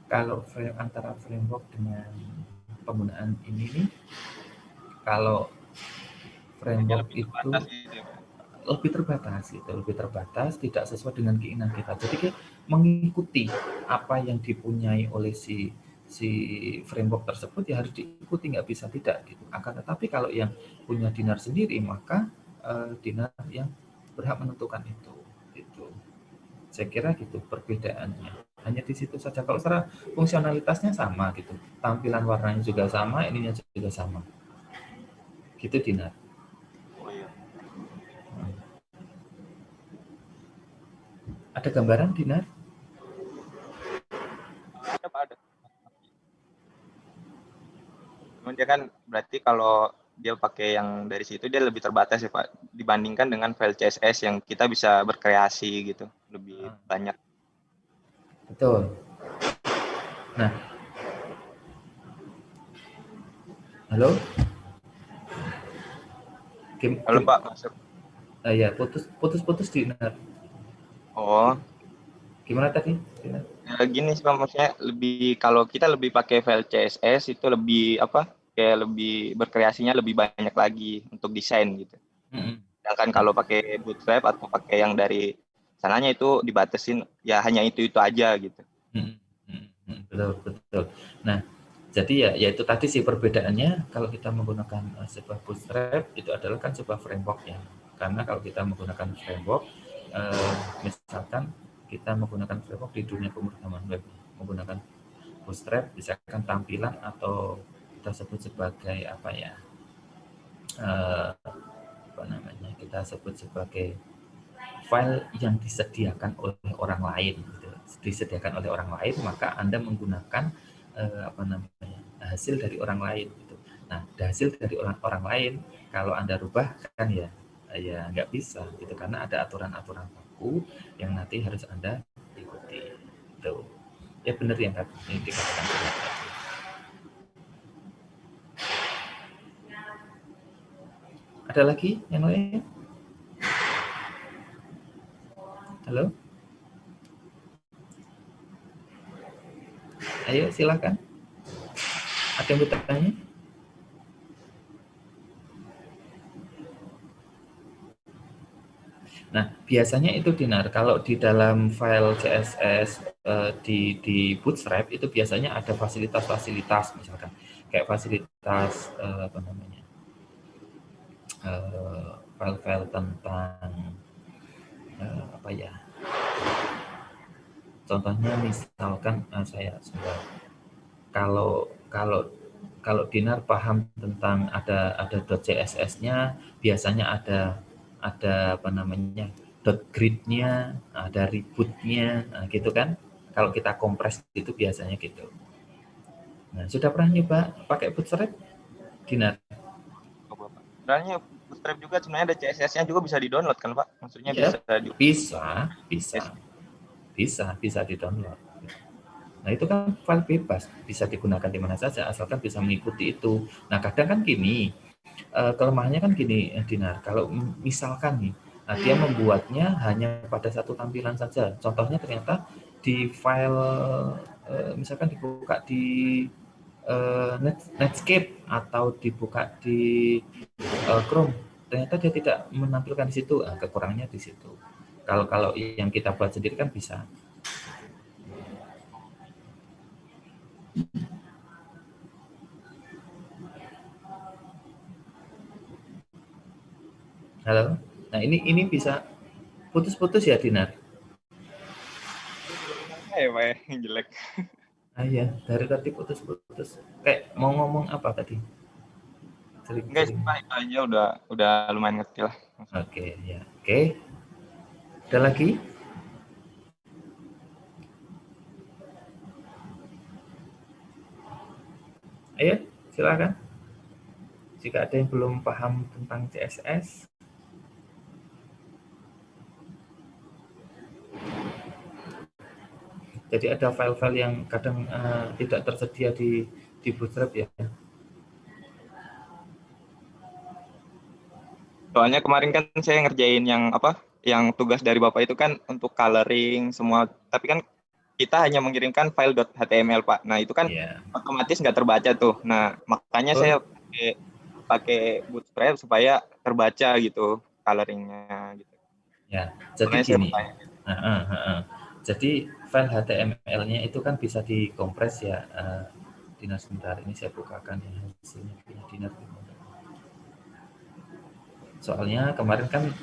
kalau antara framework dengan penggunaan ini nih, kalau framework itu lebih terbatas, tidak sesuai dengan keinginan kita. Jadi kita mengikuti apa yang dipunyai oleh si framework tersebut ya harus diikuti, nggak bisa tidak gitu. Akan tetapi kalau yang punya Dinar sendiri maka Dinar yang berhak menentukan itu. Gitu. Saya kira gitu perbedaannya. Hanya di situ saja. Kalau secara fungsionalitasnya sama gitu, tampilan warnanya juga sama, ininya juga sama. Gitu Dinar. Ada gambaran, Dinar? Ada Pak, ada. Cuman dia kan berarti kalau dia pakai yang dari situ dia lebih terbatas ya Pak, dibandingkan dengan file CSS yang kita bisa berkreasi gitu, lebih banyak. Betul. Nah, halo? Halo Pak, masuk. Ya, putus Dinar. Oh, Gimana tadi, Dinar? ya gini sih Pak, maksudnya lebih kalau kita lebih pakai file CSS itu lebih apa? Kayak lebih berkreasinya lebih banyak lagi untuk desain gitu. Sedangkan kalau pakai Bootstrap atau pakai yang dari sananya itu dibatasin ya hanya itu aja gitu. Betul. Nah, jadi ya itu tadi sih perbedaannya. Kalau kita menggunakan sebuah Bootstrap itu adalah kan sebuah framework ya. Karena kalau kita menggunakan framework, misalkan kita menggunakan framework di dunia pemrograman web, menggunakan Bootstrap, misalkan tampilan atau kita sebut sebagai apa ya? Kita sebut sebagai file yang disediakan oleh orang lain, gitu. Disediakan oleh orang lain, maka Anda menggunakan hasil dari orang lain, gitu. Nah, hasil dari orang lain kalau Anda rubah kan ya nggak bisa, gitu, karena ada aturan-aturan baku yang nanti harus Anda ikuti. Gitu. Ya benar yang dikatakan tadi. Ada lagi yang lain? Halo? Ayo silakan. Ada yang bertanya? Nah, biasanya itu Dinar, kalau di dalam file CSS di Bootstrap itu biasanya ada fasilitas-fasilitas, misalkan kayak fasilitas file-file tentang apa ya? Contohnya misalkan kalau Dinar paham tentang ada .css-nya, biasanya ada .grid-nya, ada reboot-nya, nah, gitu kan. Kalau kita kompres itu biasanya gitu. Nah, sudah pernah nyoba pakai Bootstrap, Dinar? Sebenarnya Bootstrap juga sebenarnya ada CSS-nya juga bisa di-download kan Pak? Maksudnya ya, bisa di-download. Nah, itu kan file bebas, bisa digunakan di mana saja asalkan bisa mengikuti itu. Nah, kadang kan gini, kelemahannya kan gini, Dinar. Kalau misalkan nih, dia membuatnya hanya pada satu tampilan saja. Contohnya ternyata di file, misalkan dibuka di Netscape atau dibuka di Chrome, ternyata dia tidak menampilkan di situ. Kekurangannya di situ. Kalau yang kita buat sendiri kan bisa. Halo. Nah, ini bisa putus-putus ya, Dinar? Pak, yang jelek. Iya, dari tadi putus-putus. Kayak mau ngomong apa tadi? Enggak sih Pak, itu aja udah lumayan ngerti lah. Oke, ya. Oke. Ada lagi? Ayo, silakan. Jika ada yang belum paham tentang CSS, jadi ada file-file yang kadang tidak tersedia di Bootstrap ya. Soalnya kemarin kan saya ngerjain yang tugas dari Bapak itu kan untuk coloring semua, tapi kan kita hanya mengirimkan file .html Pak. Nah itu kan otomatis nggak terbaca tuh. Nah makanya saya pakai Bootstrap supaya terbaca gitu coloringnya gitu. Ya, jadi gini. Jadi file HTML-nya itu kan bisa dikompres ya. Dinar, sebentar, ini saya bukakan ya hasilnya punya Dinar. Soalnya kemarin kan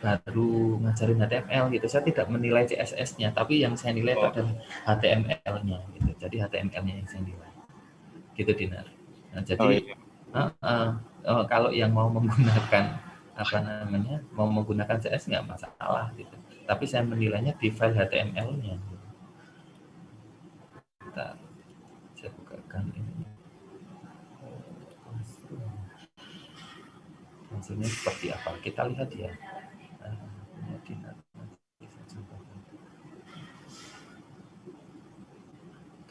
baru ngajarin HTML gitu, saya tidak menilai CSS-nya, tapi yang saya nilai adalah HTML-nya gitu. Jadi HTML-nya yang saya nilai, gitu Dinar. Nah, jadi kalau yang mau menggunakan mau menggunakan CSS nggak masalah gitu. Tapi saya menilainya di file HTML-nya. Bentar, saya bukakan ini. Hasilnya seperti apa? Kita lihat ya.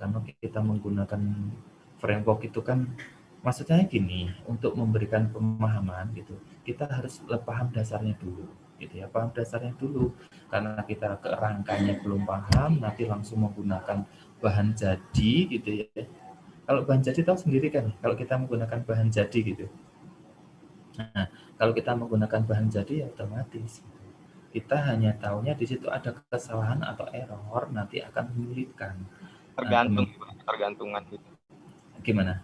Karena kita menggunakan framework itu kan, maksudnya gini, untuk memberikan pemahaman gitu, kita harus paham dasarnya dulu, gitu ya, paham dasarnya dulu. Karena kita ke rangkanya belum paham, nanti langsung menggunakan bahan jadi, gitu ya. Kalau bahan jadi tahu sendiri kan, kalau kita menggunakan bahan jadi gitu. Nah, kalau kita menggunakan bahan jadi ya otomatis gitu. Kita hanya tahunya di situ ada kesalahan atau error, nanti akan menyulitkan. Tergantungan gitu. Gimana?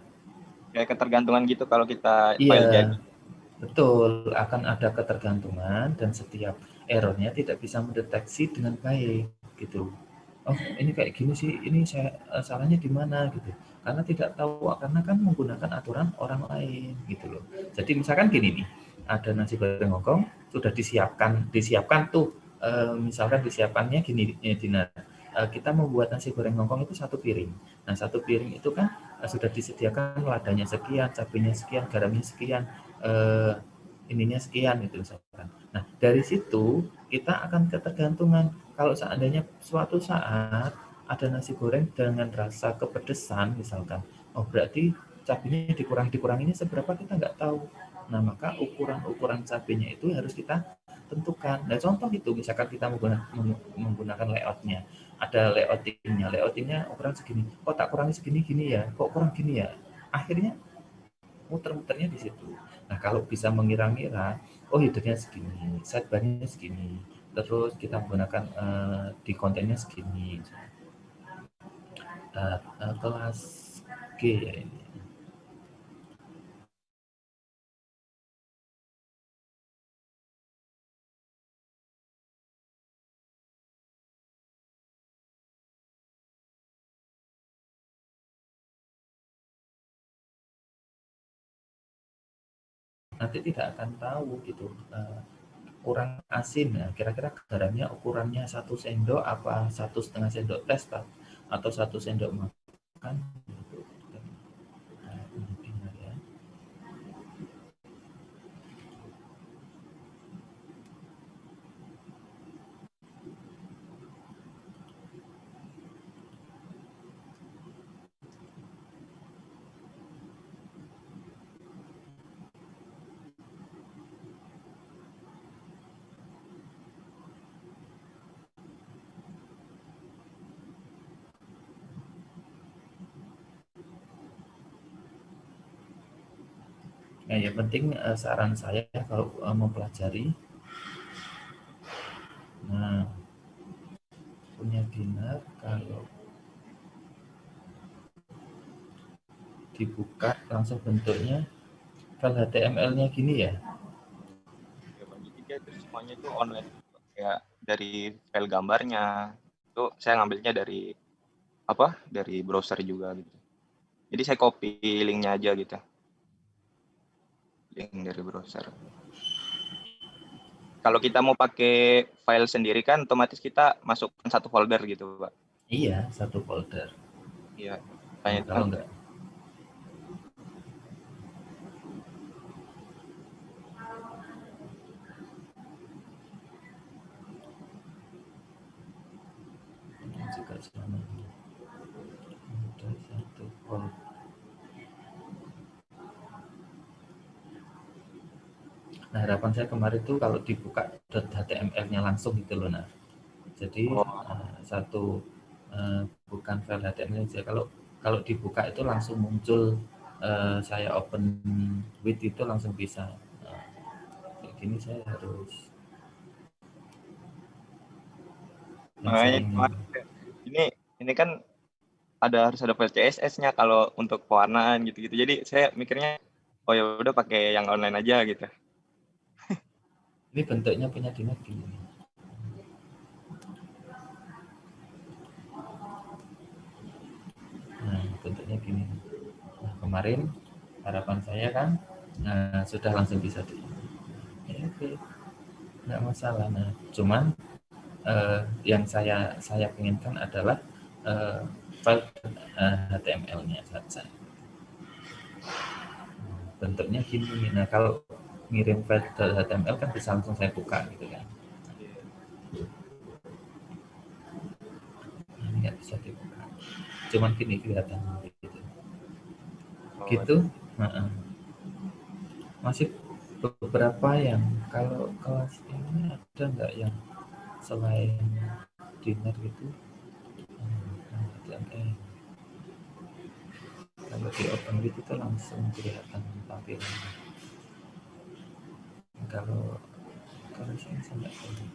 Kayak ketergantungan gitu kalau kita Iya, file jadi. betul, akan ada ketergantungan dan setiap errornya tidak bisa mendeteksi dengan baik gitu. Oh, ini kayak gini sih, ini saya salahnya di mana gitu. Karena tidak tahu, karena kan menggunakan aturan orang lain gitu loh. Jadi misalkan gini nih, ada nasi goreng Hongkong sudah disiapkan tuh, misalkan disiapkannya gini, Dina. Kita membuat nasi goreng Hongkong itu 1 piring. Nah, 1 piring itu kan sudah disediakan ladanya sekian, cabenya sekian, garamnya sekian, ininya sekian gitu misalkan. Nah, dari situ kita akan ketergantungan. Kalau seandainya suatu saat ada nasi goreng dengan rasa kepedesan misalkan, oh berarti cabenya dikuranginya seberapa kita nggak tahu. Nah, maka ukuran cabenya itu harus kita tentukan. Nah, contoh itu misalkan kita menggunakan layoutnya, ada layoutingnya ukuran segini, kok tak kurangi segini gini ya, kok kurang gini ya, akhirnya muter-muternya di situ. Nah, kalau bisa mengira-ngira, oh headernya segini, sidebarnya segini, terus kita menggunakan di kontennya segini, kelas G ya ini. Nanti tidak akan tahu gitu, kurang asin ya, kira-kira garamnya ukurannya 1 sendok apa 1,5 sendok tes atau 1 sendok makan gitu. Nah, yang penting saran saya kalau mempelajari, nah punya Dinar, kalau dibuka langsung bentuknya file HTML-nya gini ya. Jadi dia itu semuanya itu online, kayak dari file gambarnya itu saya ngambilnya dari dari browser juga gitu. Jadi saya copy linknya aja gitu, link dari browser. Kalau kita mau pakai file sendiri kan otomatis kita masukkan 1 folder gitu, Pak. Iya, 1 folder. Iya. Nah, kalau enggak juga sama. Ada 1 folder. Nah, harapan saya kemarin tuh kalau dibuka .html-nya langsung gitu loh, nah. Jadi bukan file HTML saja. Kalau dibuka itu langsung muncul, saya open with itu langsung bisa. Kayak gini saya harus ini kan harus ada file CSS-nya kalau untuk pewarnaan gitu-gitu. Jadi saya mikirnya oh ya udah pakai yang online aja gitu. Ini bentuknya punya Dinar gini. Nah, bentuknya gini. Nah, kemarin harapan saya kan sudah langsung bisa di. Ya, oke, nggak masalah. Nah, cuman yang saya inginkan adalah file HTML-nya saja. Bentuknya gini. Nah, kalau ngirim file HTML kan bisa langsung saya buka gitu kan. Ini nggak bisa dibuka. Cuman gini kelihatan gitu. Gitu. Masih beberapa yang kalau kelas ini ada nggak yang selain dinner gitu? Kalau di open gitu tuh langsung kelihatan tampilannya. Kalau saya nggak tahu.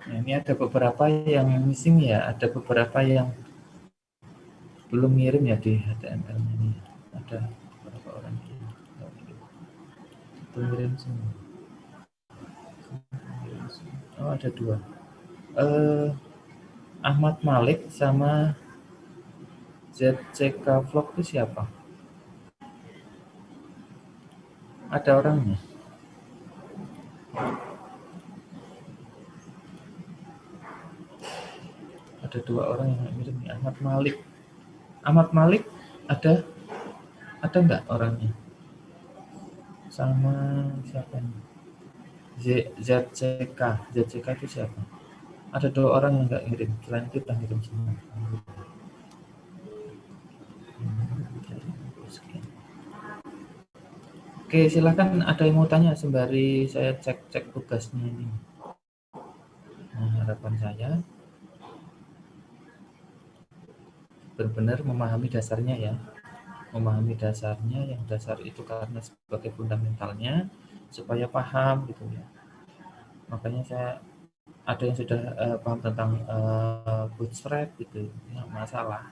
Nah, ini ada beberapa yang missing ya, ada beberapa yang belum ngirim ya di HTML ini. Ada beberapa orang yang belum ngirim semua. Oh, ada 2. Ahmad Malik sama ZCK Vlog itu siapa? Ada orangnya? Ada 2 orang yang ngirim nih. Ahmad Malik ada nggak orangnya? Sama siapa nih? ZCK itu siapa? Ada 2 orang yang nggak ngirim, selain itu udah ngirim semua. Oke, silakan ada yang mau tanya sembari saya cek tugasnya ini. Nah, harapan saya benar-benar memahami dasarnya ya. Memahami dasarnya, yang dasar itu karena sebagai fundamentalnya supaya paham gitu ya. Makanya saya ada yang sudah paham tentang bootstrap gitu, nggak masalah,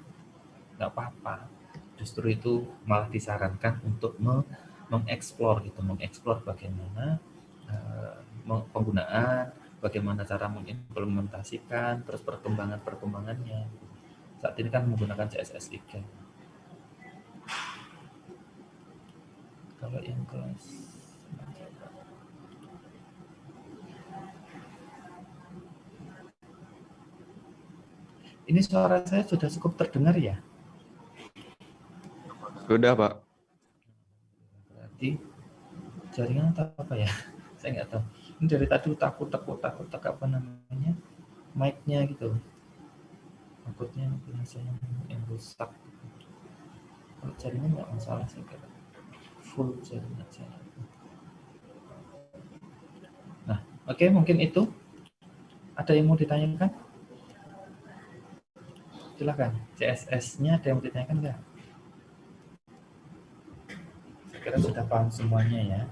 nggak apa-apa. Justru itu malah disarankan untuk mengeksplor gitu, mengeksplor bagaimana penggunaan, bagaimana cara mengimplementasikan, terus perkembangannya. Saat ini kan menggunakan CSS3. Kalau yang kelas ini suara saya sudah cukup terdengar ya? Sudah, Pak. Berarti jaringan atau apa ya? Saya nggak tahu. Ini dari tadi takut apa namanya? Mic-nya gitu. Takutnya punya saya yang rusak. Kalau jaringan nggak masalah saya kira. Full jaringan saya. Nah, oke, mungkin itu. Ada yang mau ditanyakan? Silakan. CSS-nya ada yang mau ditanyakan nggak? Saya kira sudah paham semuanya ya.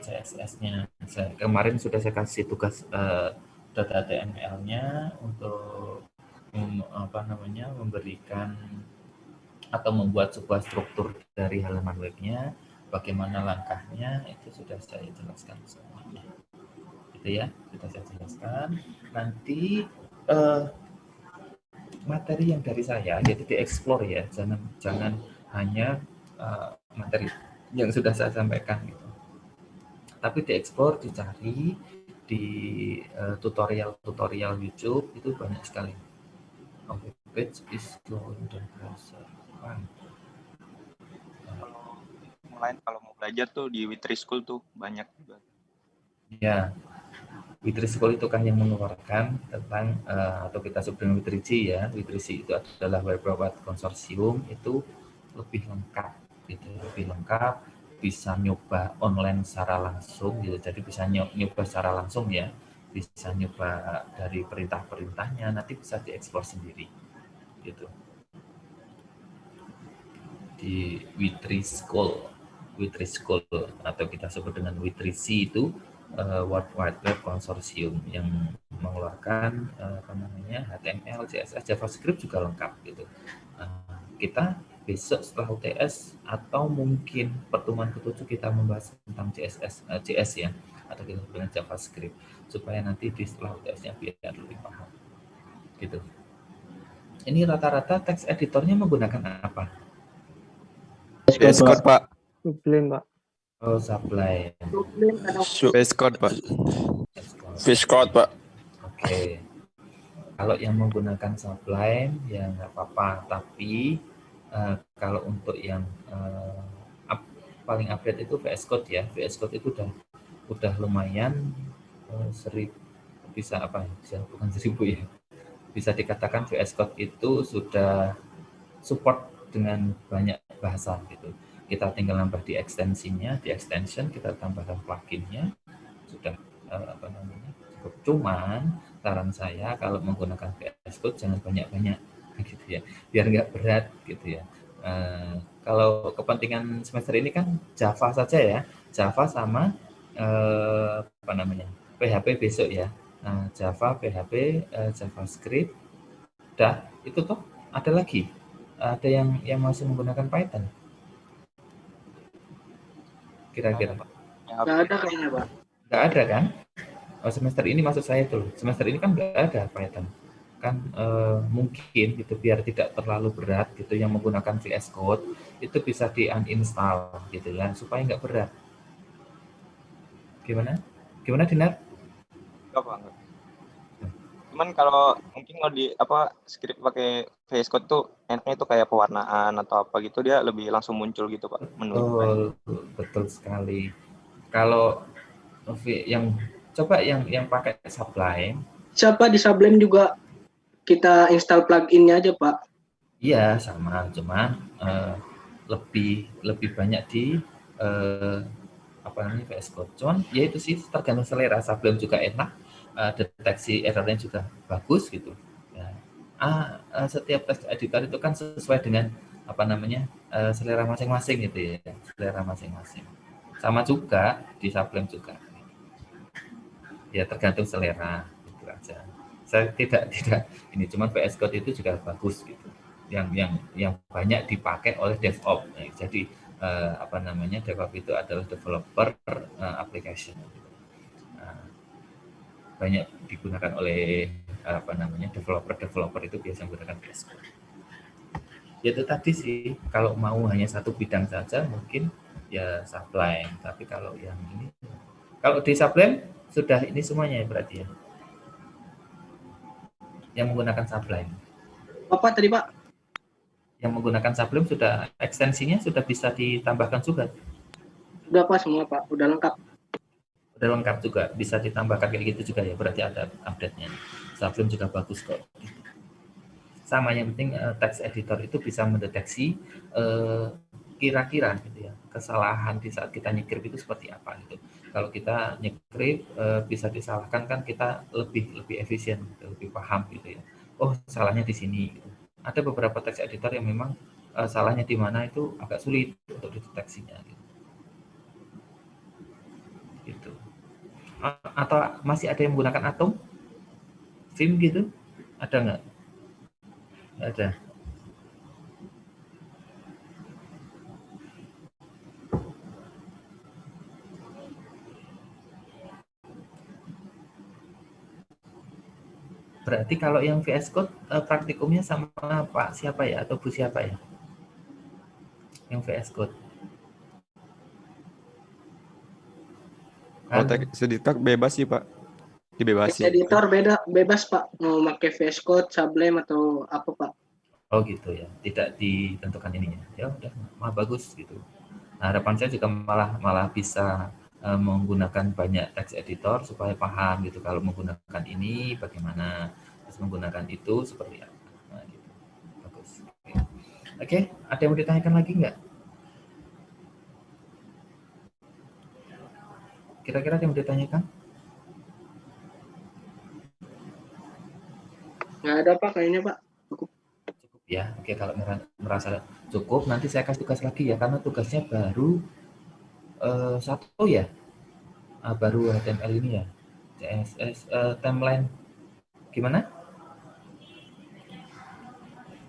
CSS-nya. Kemarin sudah saya kasih tugas data HTML-nya untuk memberikan atau membuat sebuah struktur dari halaman webnya, bagaimana langkahnya itu sudah saya jelaskan semuanya. Gitu ya, sudah saya jelaskan. Nanti materi yang dari saya yaitu dieksplor ya, jangan hanya materi yang sudah saya sampaikan gitu. Tapi dieksplor, dicari di tutorial YouTube itu banyak sekali. Page is going down browser. Kalau mau belajar tuh di Witri School tuh banyak juga. Ya, Witri School itu kan yang mengeluarkan tentang atau kita sebut dengan Witriji ya. Witriji itu adalah web browser konsorsium, itu lebih lengkap gitu, lebih lengkap, bisa nyoba online secara langsung gitu. Jadi bisa nyoba secara langsung ya, bisa nyoba dari perintah-perintahnya, nanti bisa dieksplor sendiri gitu. Di W3School atau kita sebut dengan W3C itu World Wide Web Consortium yang mengeluarkan HTML, CSS, JavaScript juga lengkap gitu. Kita besok setelah UTS atau mungkin pertemuan ke-7 kita membahas tentang JS ya, atau kita sebut dengan JavaScript, supaya nanti di setelah UTS-nya biar lebih paham gitu. Ini rata-rata text editornya menggunakan apa? VS Code, Pak. Sublime, Pak. Oh, Sublime. VS Code, Pak. VS Code, Pak. Oke. Kalau yang menggunakan Sublime ya nggak apa-apa, tapi kalau untuk yang paling update itu VS Code ya. VS Code itu udah lumayan 1000, bisa apa ya? Bisa bukan 1000 ya. Bisa dikatakan VS Code itu sudah support dengan banyak bahasa gitu. Kita tinggal nambah di extension, kita tambahkan pluginnya, sudah cukup. Cuman saran saya kalau menggunakan VS Code jangan banyak-banyak gitu ya, biar nggak berat gitu ya. Kalau kepentingan semester ini kan Java saja ya, Java sama PHP besok ya. Java, PHP, JavaScript, udah itu toh. Ada lagi, ada yang masih menggunakan Python kira-kira? Nggak ada kayaknya, Pak. Nggak ada kan? Semester ini maksud saya tuh, semester ini kan nggak ada Python kan. Mungkin gitu biar tidak terlalu berat gitu, yang menggunakan VS Code itu bisa di uninstall gitu ya, supaya nggak berat. Gimana Dinar? Cuman kalau mungkin kalau di script pakai VS Code tuh enaknya itu kayak pewarnaan atau apa gitu, dia lebih langsung muncul gitu, Pak. Betul sekali. Kalau yang pakai Sublime. Siapa di Sublime juga kita install pluginnya aja, Pak? Iya, sama, cuman lebih banyak di VS Code. Cuman ya itu sih tergantung selera. Sublime juga enak, deteksi errornya juga bagus gitu. Ya. Setiap text editor itu kan sesuai dengan selera masing-masing gitu ya, selera masing-masing. Sama juga di Sublime juga. Ya tergantung selera itu aja. Saya tidak ini, cuman VS Code itu juga bagus gitu. Yang banyak dipakai oleh DevOps. Nah, jadi DevOps itu adalah developer application. Banyak digunakan oleh developer itu biasa menggunakan VS Code. Ya itu tadi sih, kalau mau hanya satu bidang saja mungkin ya Sublime, tapi kalau yang ini, kalau di Sublime sudah ini semuanya ya berarti ya, yang menggunakan Sublime. Apa tadi, Pak? Yang menggunakan Sublime sudah ekstensinya sudah bisa ditambahkan juga. Udah, Pak, semua, Pak. Udah lengkap. Udah lengkap juga, bisa ditambahkan kayak gitu juga ya, berarti ada update-nya. Sublime juga bagus kok. Sama, yang penting text editor itu bisa mendeteksi kira-kira gitu ya, kesalahan di saat kita nyekrip itu seperti apa gitu. Kalau kita nyekrip bisa disalahkan kan, kita lebih efisien gitu, lebih paham gitu ya. Oh, salahnya di sini gitu. Ada beberapa text editor yang memang salahnya di mana itu agak sulit untuk dideteksinya gitu. Atau masih ada yang menggunakan Atom, Vim gitu, ada nggak? Nggak ada. Berarti kalau yang VS Code praktikumnya sama Pak siapa ya, atau Bu siapa ya? Yang VS Code. Kalau text editor bebas sih, Pak. Dibebasi. Text editor bebas, Pak. Mau pakai VS Code, Sublime atau apa, Pak? Oh gitu ya, tidak ditentukan ininya. Ya udah, malah bagus gitu. Nah, harapan saya juga malah bisa menggunakan banyak text editor supaya paham gitu. Kalau menggunakan ini bagaimana, terus menggunakan itu seperti apa. Nah, gitu. Bagus. Oke, ada yang mau ditanyakan lagi nggak? Kira-kira ada yang mau ditanyakan? Nggak ada Pak kayaknya Pak. Cukup ya. Oke, kalau merasa cukup, nanti saya kasih tugas lagi ya, karena tugasnya baru satu ya. Baru HTML ini ya. CSS timeline gimana?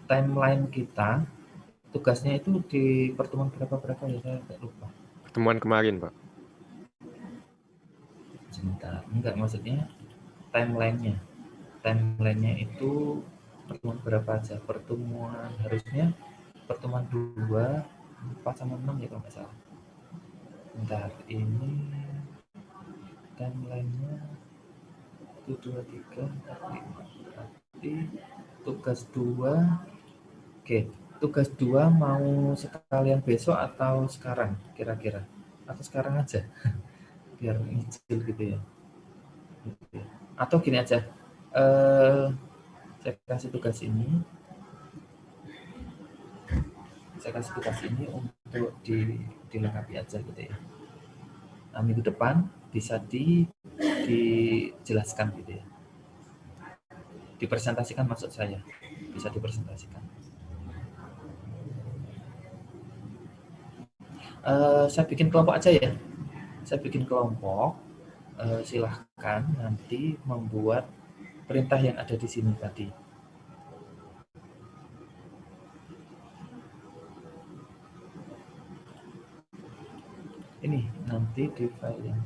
Timeline kita tugasnya itu di pertemuan berapa ya, saya agak lupa. Pertemuan kemarin, Pak. Sebentar, enggak, maksudnya timelinenya. Timelinenya itu pertemuan berapa aja? Pertemuan harusnya pertemuan 2, 4 sama 6 ya kalau nggak salah. Bentar, ini timelinenya 1, 2, 3, 4, 5. Berarti tugas 2. Oke, tugas 2 mau sekalian besok atau sekarang kira-kira? Atau sekarang aja? Biar nyicil gitu ya. Atau gini aja, saya kasih tugas ini untuk dilengkapi aja gitu ya. Nah, minggu depan bisa dijelaskan gitu ya. Dipresentasikan, maksud saya. Bisa dipresentasikan. Saya bikin kelompok aja ya. Saya bikin kelompok. Silahkan nanti membuat perintah yang ada di sini tadi. Ini nanti di file yang